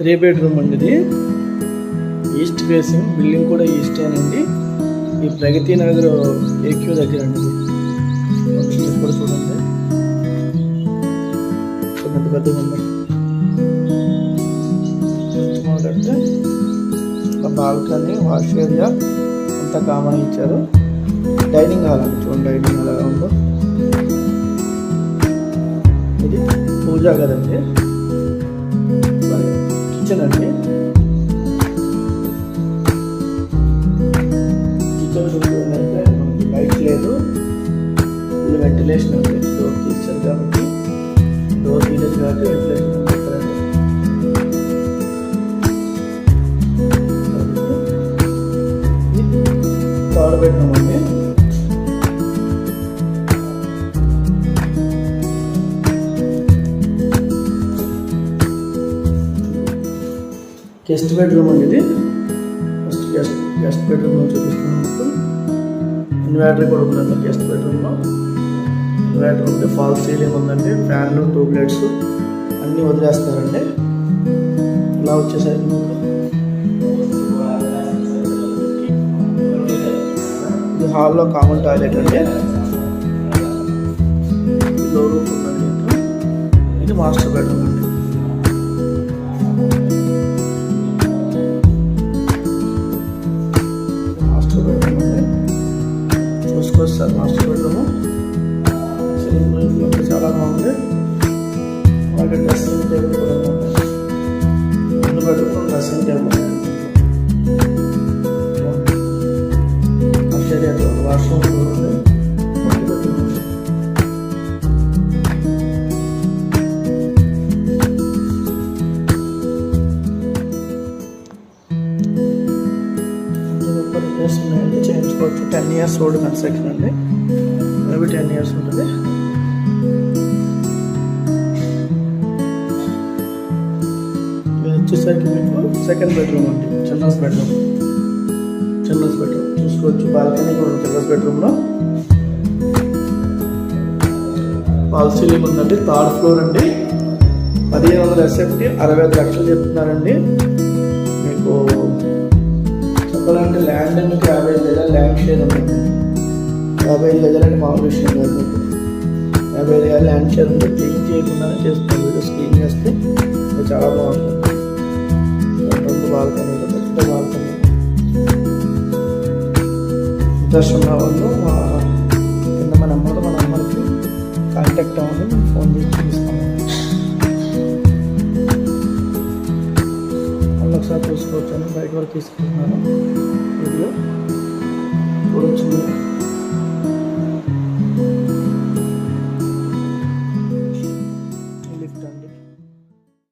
3 bedroom అండి ఇది. East facing, building కూడా ఈస్టేనండి. ఈ ప్రగతి నగర్ ఏక్యూ దగ్గర అండి. ఇది కూడా చూడండి పెద్ద పెద్దగా ఉంది. మాట్లాడితే ఒక బాల్కనీ, వాష్ ఏరియా అంతా కామన్ ఇచ్చారు. డైనింగ్ హాల్ అండి, చూడండి డైనింగ్ హాల్ ఎలా ఉందో. ఇది పూజా గదండి, కిచెన్ అండి. కిచెన్ అయితే లైట్ లేదు, ఇది వెంటిలేషన్ ఉంది. డోర్ తీస్తారు కాబట్టి, డోర్ తీయలేదు కాబట్టి వెంటిలేషన్ పెడతారండి. థర్డ్ బెడ్రూమ్ అండి. గెస్ట్ బెడ్రూమ్ అండి ఇది. ఫస్ట్ గెస్ట్ బెడ్రూమ్లో చూపిస్తున్నాను. ఇన్వర్టర్ కూడా ఉందండి గెస్ట్ బెడ్రూమ్లో. ఇన్వర్టర్ ఉంది, ఫాల్ సీలింగ్ ఉందండి, ఫ్యాన్లు, ట్యూబ్ లైట్స్ అన్నీ వదిలేస్తారండి. ఇలా వచ్చేసరికి మీకు ఇది హాల్లో కామన్ టాయిలెట్ అండి. లో రూమ్ ఉందండి. ఇది మాస్టర్ బెడ్రూమ్ అండి. చూసుకోవచ్చు సార్ మాస్టర్ బెడ్రూమ్. చాలా బాగుంది. అలాగే డ్రెస్సింగ్ టేబుల్ కూడా ఉంది. ముందు బెడ్రూమ్ డ్రెస్సింగ్ టేబుల్, వాష్రూమ్ ఉంది. చేయించుకోవచ్చు. 10 years ఓల్డ్ కన్స్ట్రక్షన్ అండి. మేబీ 10 years ఉంటుంది. ఇది వచ్చేసరికి మీకు సెకండ్ బెడ్రూమ్ అండి, చిల్డ్రన్స్ బెడ్రూమ్. చూసుకోవచ్చు. బాల్కనీ కూడా ఉంది చిల్డ్రన్స్ బెడ్రూమ్లో. ఫాల్ సీలింగ్ ఉందండి. థర్డ్ ఫ్లోర్ అండి. 1500 SFT, 65 లక్షలు చెప్తున్నారండి. మీకు చెప్పాలంటే ల్యాండ్ మీకు 55 గజాలు ల్యాండ్ షేర్ ఉంటుంది. 55 గజాలు అంటే మామూలు విషయం కాదు. మీకు 55 గజాలు ల్యాండ్ షేర్ ఉంది. క్లీన్ చేయకుండానే చేస్తున్నారు. వీడియోస్ క్లీన్ చేస్తే ఇది చాలా బాగుంటుంది. రెండు బాల్కనీ, పెద్ద బాల్కనీ. ఇంట్రెస్ట్ ఉన్న వాళ్ళు కింద మన అమ్మకి కాంటాక్ట్ అవ్వండి. మేము ఫోన్ చేసి చూపిస్తాము. వాళ్ళు ఒకసారి చూసుకోవచ్చు అని బయట వరకు తీసుకుంటున్నాను. వీడియో చూడొచ్చు.